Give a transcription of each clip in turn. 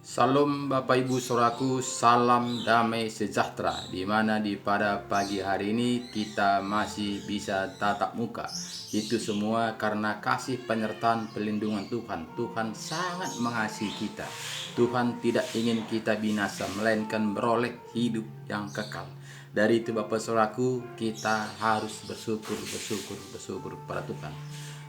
Salam Bapak Ibu Saudaraku, salam damai sejahtera di mana pada pagi hari ini kita masih bisa tatap muka. Itu semua karena kasih penyertaan pelindungan Tuhan. Tuhan sangat mengasihi kita. Tuhan tidak ingin kita binasa, melainkan beroleh hidup yang kekal. Dari itu Bapak Saudaraku, kita harus bersyukur kepada Tuhan.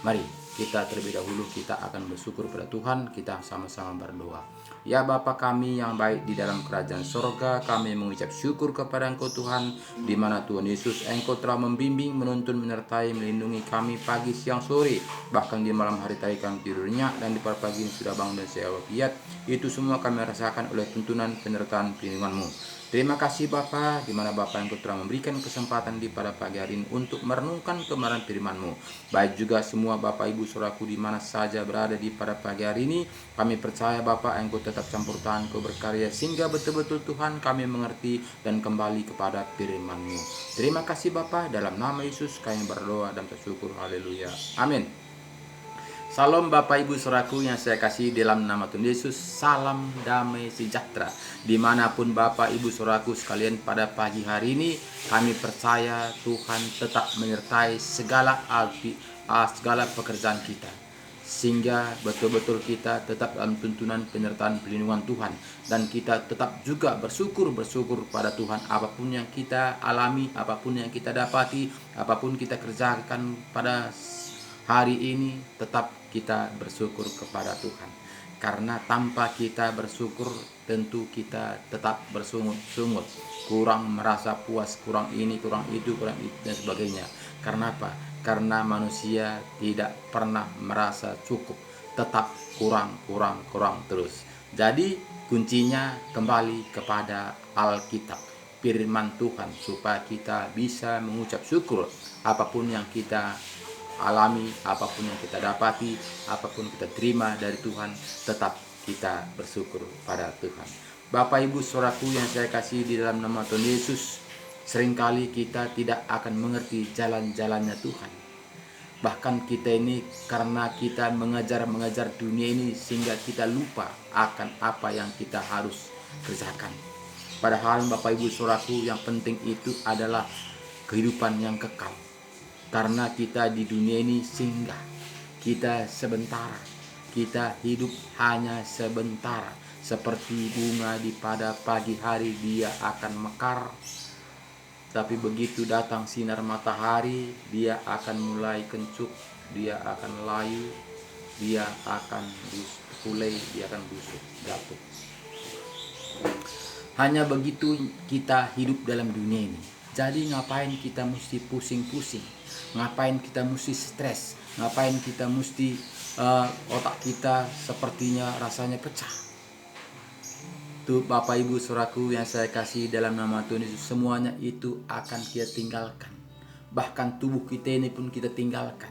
Mari kita terlebih dahulu kita akan bersyukur pada Tuhan, kita sama-sama berdoa. Ya Bapa kami yang baik di dalam kerajaan sorga, kami mengucap syukur kepada Engkau Tuhan, di mana Tuhan Yesus Engkau telah membimbing, menuntun, menyertai, melindungi kami pagi, siang, sore, bahkan di malam hari tadi kami tidur nyenyak, dan di pagi ini sudah bangun dan sehat walafiat. Itu semua kami rasakan oleh tuntunan penyertaan perlindungan-Mu. Terima kasih Bapa, di mana Bapa Engkau telah memberikan kesempatan pada pagi hari ini untuk merenungkan kebenaran firman-Mu. Baik juga semua Bapak Ibu Saudaraku di mana saja berada pada pagi hari ini, kami percaya Bapa Engkau tetap campur tangan, Engkau berkarya sehingga betul-betul Tuhan kami mengerti dan kembali kepada firman-Mu. Terima kasih Bapa, dalam nama Yesus kami berdoa dan bersyukur. Haleluya. Amin. Salam Bapak Ibu Saudaraku yang saya kasih dalam nama Tuhan Yesus. Salam damai sejahtera dimanapun Bapak Ibu Saudaraku sekalian pada pagi hari ini. Kami percaya Tuhan tetap menyertai segala pekerjaan kita, sehingga betul-betul kita tetap dalam tuntunan penyertaan perlindungan Tuhan, dan kita tetap juga bersyukur pada Tuhan. Apapun yang kita alami, apapun yang kita dapati, apapun kita kerjakan pada hari ini, tetap kita bersyukur kepada Tuhan. Karena tanpa kita bersyukur, tentu kita tetap bersungut-sungut, kurang merasa puas, kurang ini, kurang itu, dan sebagainya. Karena apa? Karena manusia tidak pernah merasa cukup, tetap kurang terus. Jadi kuncinya kembali kepada Alkitab, firman Tuhan, supaya kita bisa mengucap syukur apapun yang kita alami, apapun yang kita dapati, apapun kita terima dari Tuhan, tetap kita bersyukur pada Tuhan. Bapak Ibu Saudaraku yang saya kasih di dalam nama Tuhan Yesus, seringkali kita tidak akan mengerti jalan-jalannya Tuhan. Bahkan kita ini karena kita mengejar dunia ini, sehingga kita lupa akan apa yang kita harus kerjakan. Padahal Bapak Ibu Saudaraku, yang penting itu adalah kehidupan yang kekal. Karena kita di dunia ini singgah, kita sementara, kita hidup hanya sebentar. Seperti bunga pada pagi hari, dia akan mekar, tapi begitu datang sinar matahari, dia akan mulai kencuk, dia akan layu, dia akan pulai, dia akan busuk, jatuh. Hanya begitu kita hidup dalam dunia ini. Jadi ngapain kita mesti pusing-pusing? Ngapain kita mesti stres? Ngapain kita mesti otak kita sepertinya rasanya pecah? Tuh Bapak Ibu Saudaraku yang saya kasih dalam nama Tuhan Yesus, semuanya itu akan kita tinggalkan. Bahkan tubuh kita ini pun kita tinggalkan.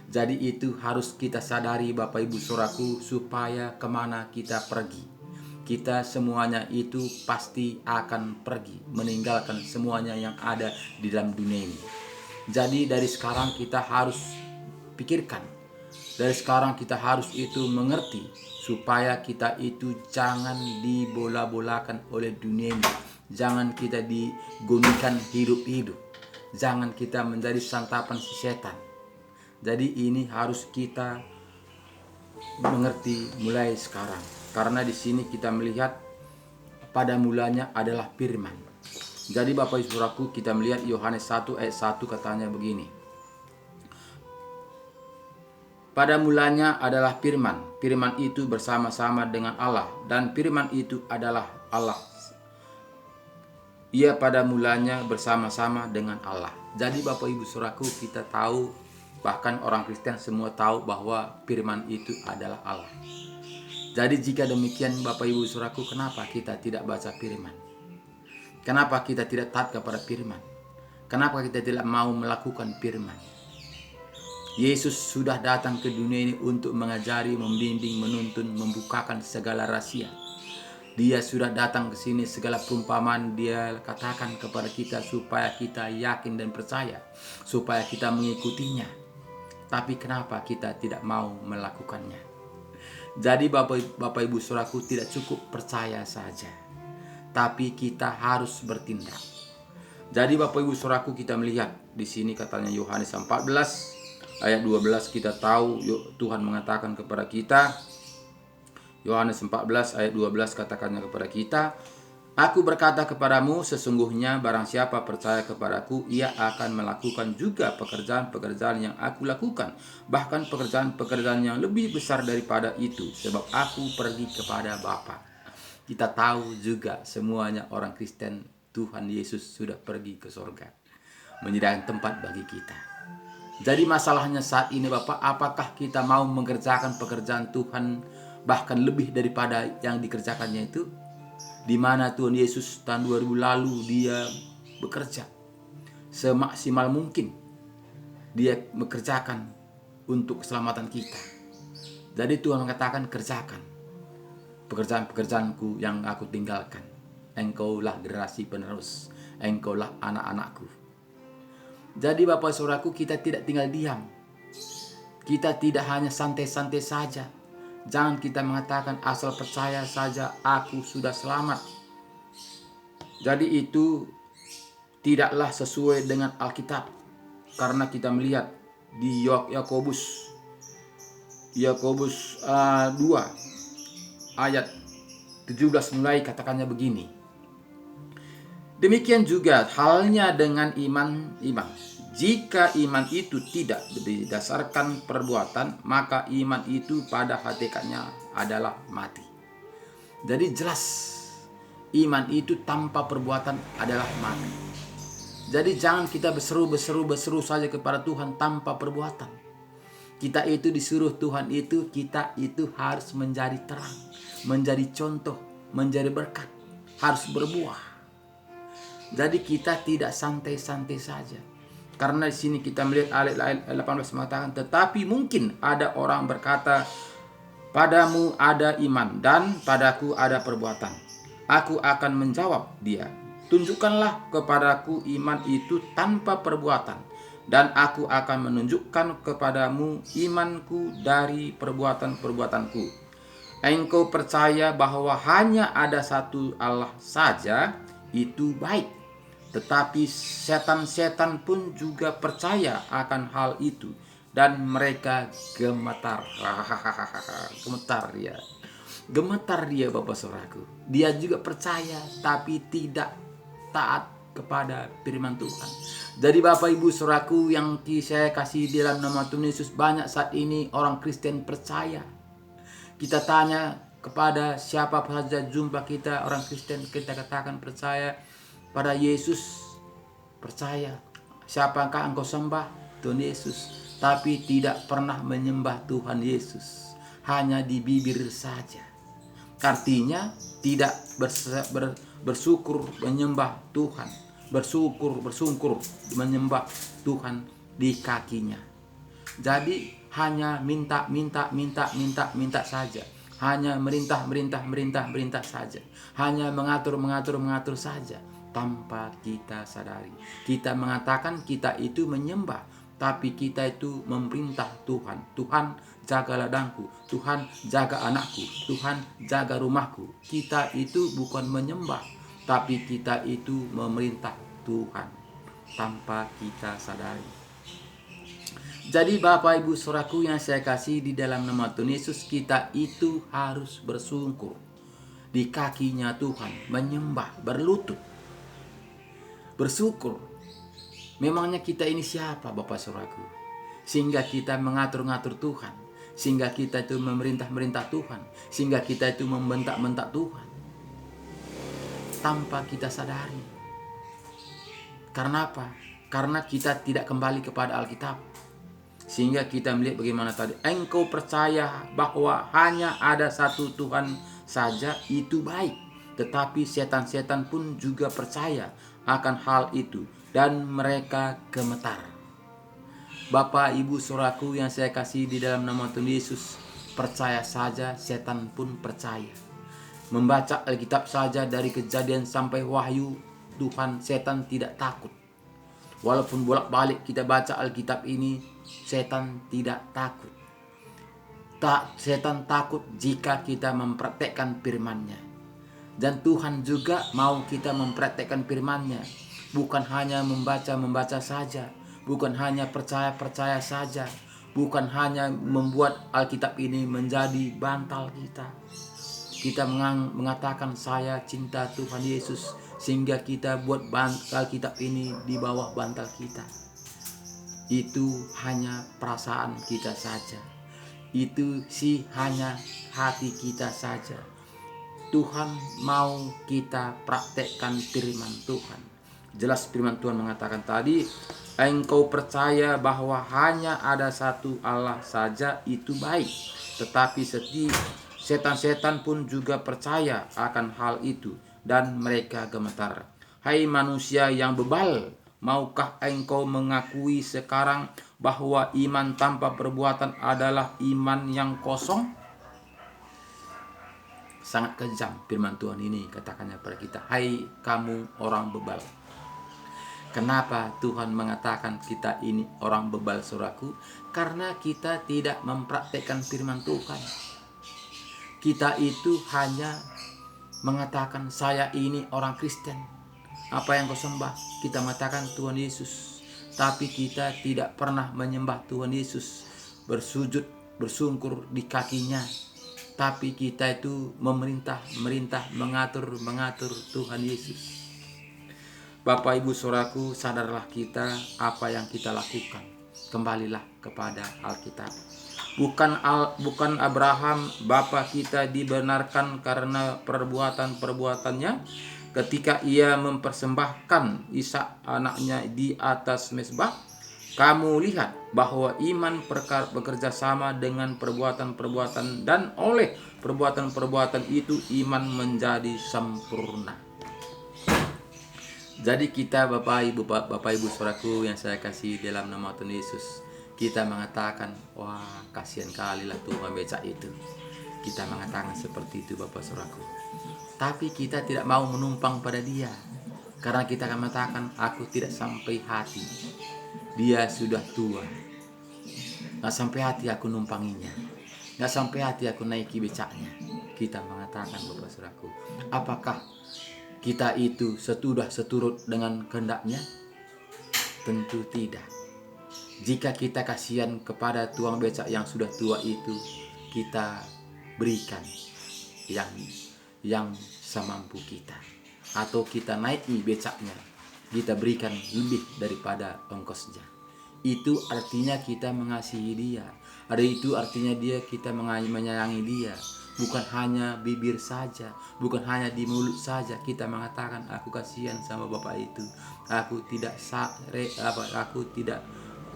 Jadi itu harus kita sadari Bapak Ibu Saudaraku, supaya kemana kita pergi, kita semuanya itu pasti akan pergi, meninggalkan semuanya yang ada di dalam dunia ini. Jadi dari sekarang kita harus pikirkan, dari sekarang kita harus itu mengerti, supaya kita itu jangan dibola-bolakan oleh dunia ini. Jangan kita digonikan hidup-hidup, jangan kita menjadi santapan si setan. Jadi ini harus kita mengerti mulai sekarang. Karena di sini kita melihat pada mulanya adalah firman. Jadi Bapak Ibu Saudaraku, kita melihat Yohanes 1 ayat 1 katanya begini. Pada mulanya adalah firman. Firman itu bersama-sama dengan Allah, dan firman itu adalah Allah. Ia pada mulanya bersama-sama dengan Allah. Jadi Bapak Ibu Saudaraku, kita tahu, bahkan orang Kristen semua tahu bahwa firman itu adalah Allah. Jadi jika demikian Bapak Ibu Saudaraku, kenapa kita tidak baca firman? Kenapa kita tidak taat kepada firman? Kenapa kita tidak mau melakukan firman? Yesus sudah datang ke dunia ini untuk mengajari, membimbing, menuntun, membukakan segala rahasia. Dia sudah datang ke sini, segala perumpamaan dia katakan kepada kita supaya kita yakin dan percaya, supaya kita mengikutinya. Tapi kenapa kita tidak mau melakukannya? Jadi Bapak Ibu Saudaraku, tidak cukup percaya saja, tapi kita harus bertindak. Jadi Bapak Ibu Saudaraku, kita melihat di sini katanya Yohanes 14 ayat 12, kita tahu Tuhan mengatakan kepada kita, Yohanes 14 ayat 12 katakannya kepada kita, Aku berkata kepadamu, sesungguhnya barang siapa percaya kepadaku, ia akan melakukan juga pekerjaan-pekerjaan yang aku lakukan, bahkan pekerjaan-pekerjaan yang lebih besar daripada itu, sebab aku pergi kepada Bapa. Kita tahu juga semuanya orang Kristen, Tuhan Yesus sudah pergi ke surga, menyediakan tempat bagi kita. Jadi masalahnya saat ini Bapak, apakah kita mau mengerjakan pekerjaan Tuhan bahkan lebih daripada yang dikerjakannya itu? Di mana Tuhan Yesus tahun 2000 lalu dia bekerja semaksimal mungkin, dia mengerjakan untuk keselamatan kita. Jadi Tuhan mengatakan, kerjakan pekerjaan-pekerjaanku yang aku tinggalkan. Engkaulah generasi penerus, engkaulah anak-anakku. Jadi Bapak Saudaraku, kita tidak tinggal diam, kita tidak hanya santai-santai saja. Jangan kita mengatakan asal percaya saja aku sudah selamat. Jadi itu tidaklah sesuai dengan Alkitab. Karena kita melihat di Yakobus 2 ayat 17 mulai katakannya begini. Demikian juga halnya dengan iman. Jika iman itu tidak berdasarkan perbuatan, maka iman itu pada hakikatnya adalah mati. Jadi jelas, iman itu tanpa perbuatan adalah mati. Jadi jangan kita berseru saja kepada Tuhan tanpa perbuatan. Kita itu disuruh Tuhan itu, kita itu harus menjadi terang, menjadi contoh, menjadi berkat, harus berbuah. Jadi kita tidak santai-santai saja. Karena di sini kita melihat ayat 18 mengatakan, tetapi mungkin ada orang berkata, padamu ada iman dan padaku ada perbuatan. Aku akan menjawab dia, tunjukkanlah kepadaku iman itu tanpa perbuatan, dan aku akan menunjukkan kepadamu imanku dari perbuatan-perbuatanku. Engkau percaya bahwa hanya ada satu Allah saja, itu baik. Tetapi setan-setan pun juga percaya akan hal itu, dan mereka gemetar. Gemetar dia Bapak Saudaraku. Dia juga percaya tapi tidak taat kepada firman Tuhan. Jadi Bapak Ibu Saudaraku yang saya kasih di dalam nama Tuhan Yesus, banyak saat ini orang Kristen percaya. Kita tanya kepada siapa saja jumpa kita orang Kristen, kita katakan percaya pada Yesus, percaya. Siapakah engkau sembah? Tuhan Yesus. Tapi tidak pernah menyembah Tuhan Yesus, hanya di bibir saja. Artinya tidak bersyukur menyembah Tuhan, bersungkur menyembah Tuhan di kakinya. Jadi hanya minta saja, hanya merintah saja, hanya mengatur saja. Tanpa kita sadari, kita mengatakan kita itu menyembah, tapi kita itu memerintah Tuhan. Tuhan jaga ladangku, Tuhan jaga anakku, Tuhan jaga rumahku. Kita itu bukan menyembah, tapi kita itu memerintah Tuhan tanpa kita sadari. Jadi Bapak Ibu Saudaraku yang saya kasih di dalam nama Tuhan Yesus, kita itu harus bersungkur di kakinya Tuhan, menyembah, berlutut, bersyukur. Memangnya kita ini siapa Bapak Saudaraku, sehingga kita mengatur-ngatur Tuhan, sehingga kita itu memerintah Tuhan, sehingga kita itu membentak Tuhan tanpa kita sadari. Karena apa? Karena kita tidak kembali kepada Alkitab. Sehingga kita melihat bagaimana tadi, engkau percaya bahwa hanya ada satu Tuhan saja, itu baik. Tetapi setan-setan pun juga percaya akan hal itu, dan mereka gemetar. Bapak Ibu Saudaraku yang saya kasih di dalam nama Tuhan Yesus, percaya saja, setan pun percaya. Membaca Alkitab saja dari Kejadian sampai Wahyu, Tuhan, setan tidak takut. Walaupun bolak-balik kita baca Alkitab ini, setan tidak takut. Setan takut jika kita mempraktekkan firman-Nya. Dan Tuhan juga mau kita mempraktekkan firman-Nya. Bukan hanya membaca saja. Bukan hanya percaya saja. Bukan hanya membuat Alkitab ini menjadi bantal kita. Kita mengatakan saya cinta Tuhan Yesus, sehingga kita buat Alkitab ini di bawah bantal kita. Itu hanya perasaan kita saja. Itu sih hanya hati kita saja. Tuhan mau kita praktekkan firman Tuhan. Jelas firman Tuhan mengatakan tadi, engkau percaya bahwa hanya ada satu Allah saja, itu baik. Tetapi setan-setan pun juga percaya akan hal itu, dan mereka gemetar. Hai manusia yang bebal, maukah engkau mengakui sekarang bahwa iman tanpa perbuatan adalah iman yang kosong? Sangat kejam firman Tuhan ini katakannya pada kita. Hai kamu orang bebal. Kenapa Tuhan mengatakan kita ini orang bebal, saudaraku? Karena kita tidak mempraktekkan firman Tuhan. Kita itu hanya mengatakan saya ini orang Kristen. Apa yang kau sembah? Kita mengatakan Tuhan Yesus. Tapi kita tidak pernah menyembah Tuhan Yesus, bersujud, bersungkur di kakinya. Tapi kita itu memerintah, mengatur Tuhan Yesus. Bapak Ibu Saudaraku, sadarlah kita apa yang kita lakukan. Kembalilah kepada Alkitab. Bukan Abraham bapa kita dibenarkan karena perbuatan-perbuatannya ketika ia mempersembahkan Ishak anaknya di atas mezbah. Kamu lihat bahwa iman bekerja sama dengan perbuatan-perbuatan, dan oleh perbuatan-perbuatan itu iman menjadi sempurna. Jadi kita Bapak Ibu Saudaraku yang saya kasih dalam nama Tuhan Yesus, kita mengatakan, wah kasihan kali lah Tuhan becak itu. Kita mengatakan seperti itu Bapak Saudaraku. Tapi kita tidak mau menumpang pada dia, karena kita akan mengatakan, aku tidak sampai hati. Dia sudah tua, gak sampai hati aku numpanginya, gak sampai hati aku naiki becaknya. Kita mengatakan Bapak Saudaraku, apakah kita itu sudah seturut dengan kehendaknya? Tentu tidak. Jika kita kasihan kepada tukang becak yang sudah tua itu, kita berikan yang semampu kita, atau kita naiki becaknya, kita berikan lebih daripada ongkosnya. Itu artinya kita mengasihi dia. Itu artinya kita menyayangi dia. Bukan hanya bibir saja, bukan hanya di mulut saja kita mengatakan aku kasihan sama bapak itu. Aku tidak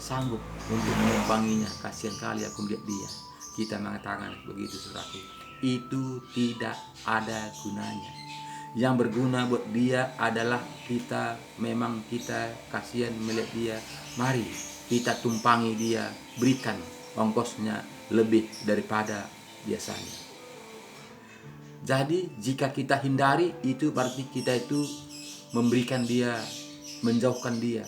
sanggup untuk menumpanginya. Kasihan kali aku melihat dia. Kita mengatakan begitu saudaraku. Itu tidak ada gunanya. Yang berguna buat dia adalah kita kasihan melihat dia. Mari kita tumpangi dia, berikan ongkosnya lebih daripada biasanya. Jadi jika kita hindari, itu berarti kita itu memberikan dia, menjauhkan dia.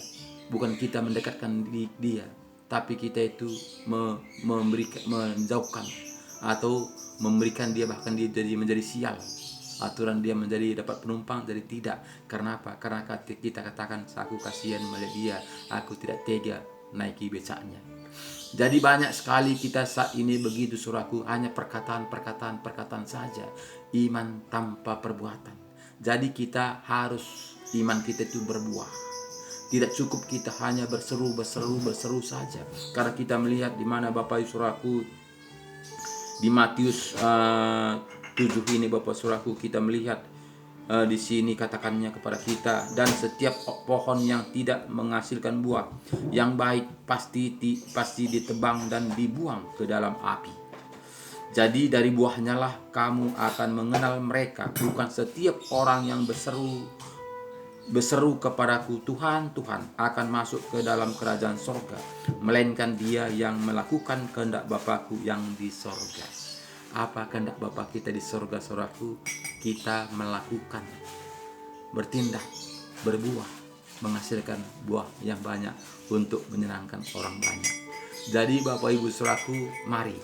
Bukan kita mendekatkan dia, tapi kita itu menjauhkan atau memberikan dia, bahkan dia menjadi sial. Aturan dia menjadi dapat penumpang, jadi tidak. Karena apa? Karena kita katakan aku kasihan melihat dia, aku tidak tega naiki becaknya. Jadi banyak sekali kita saat ini begitu saudaraku, hanya perkataan saja, iman tanpa perbuatan. Jadi kita harus iman kita itu berbuah. Tidak cukup kita hanya berseru saja. Karena kita melihat di mana Bapak saudaraku, di Matius 7 ini Bapak saudaraku, kita melihat di sini katakannya kepada kita, dan setiap pohon yang tidak menghasilkan buah yang baik pasti ditebang dan dibuang ke dalam api. Jadi dari buahnya lah kamu akan mengenal mereka. Bukan setiap orang yang berseru kepadaku Tuhan, Tuhan akan masuk ke dalam kerajaan sorga, melainkan dia yang melakukan kehendak Bapakku yang di sorga. Apa kehendak Bapa kita di sorga, saudaraku? Kita melakukan, bertindak, berbuah, menghasilkan buah yang banyak untuk menyenangkan orang banyak. Jadi Bapak Ibu saudaraku, mari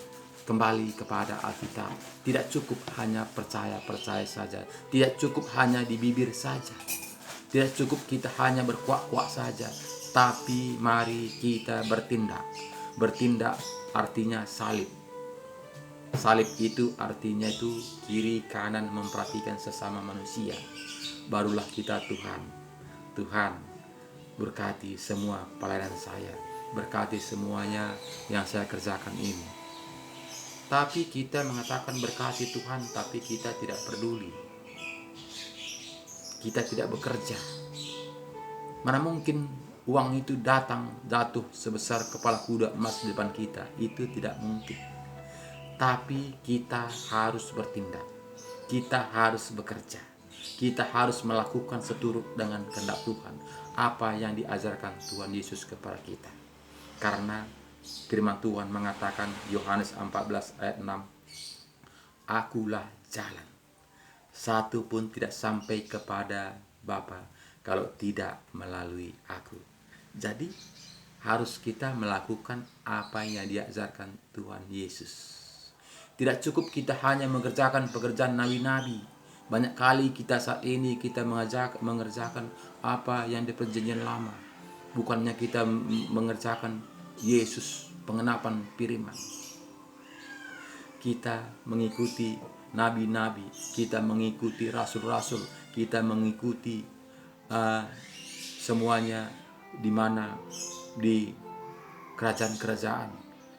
kembali kepada Alkitab. Tidak cukup hanya percaya saja. Tidak cukup hanya di bibir saja. Tidak cukup kita hanya berkuak-kuak saja. Tapi mari kita bertindak. Bertindak artinya salib. Salib itu artinya itu kiri kanan memperhatikan sesama manusia. Barulah kita Tuhan berkati semua pelayanan saya. Berkati semuanya yang saya kerjakan ini. Tapi kita mengatakan berkati Tuhan, tapi kita tidak peduli. Kita tidak bekerja. Mana mungkin uang itu datang jatuh sebesar kepala kuda emas di depan kita? Itu tidak mungkin. Tapi kita harus bertindak. Kita harus bekerja. Kita harus melakukan seturut dengan kehendak Tuhan. Apa yang diajarkan Tuhan Yesus kepada kita. Karena firman Tuhan mengatakan Yohanes 14 ayat 6, Akulah jalan. Satu pun tidak sampai kepada Bapa kalau tidak melalui aku. Jadi harus kita melakukan apa yang diajarkan Tuhan Yesus. Tidak cukup kita hanya mengerjakan pekerjaan nabi-nabi. Banyak kali kita saat ini kita mengerjakan apa yang di perjanjian lama. Bukannya kita mengerjakan Yesus, pengenapan firman. Kita mengikuti nabi-nabi, kita mengikuti rasul-rasul, kita mengikuti semuanya di mana di kerajaan-kerajaan.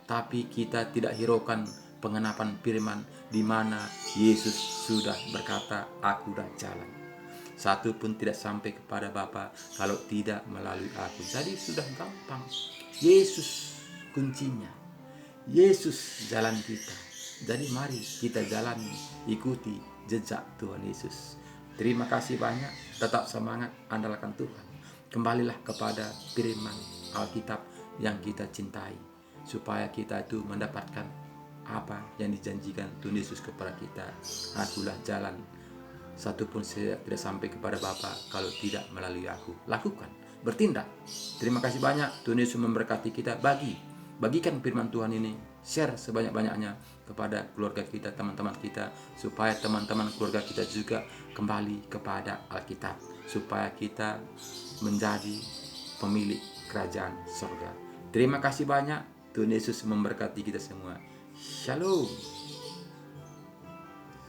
Tapi kita tidak hiraukan pengenapan firman di mana Yesus sudah berkata, Akulah jalan. Satu pun tidak sampai kepada Bapa kalau tidak melalui aku. Jadi sudah gampang. Yesus kuncinya. Yesus jalan kita. Jadi mari kita jalani, ikuti jejak Tuhan Yesus. Terima kasih banyak. Tetap semangat, andalkan Tuhan. Kembalilah kepada firman Alkitab yang kita cintai. Supaya kita itu mendapatkan apa yang dijanjikan Tuhan Yesus kepada kita. Akulah jalan. Satu pun saya tidak sampai kepada Bapa kalau tidak melalui aku. Lakukan, bertindak. Terima kasih banyak. Tuhan Yesus memberkati kita. Bagikan firman Tuhan ini. Share sebanyak-banyaknya kepada keluarga kita, teman-teman kita. Supaya teman-teman keluarga kita juga kembali kepada Alkitab. Supaya kita menjadi pemilik kerajaan surga. Terima kasih banyak. Tuhan Yesus memberkati kita semua. Shalom.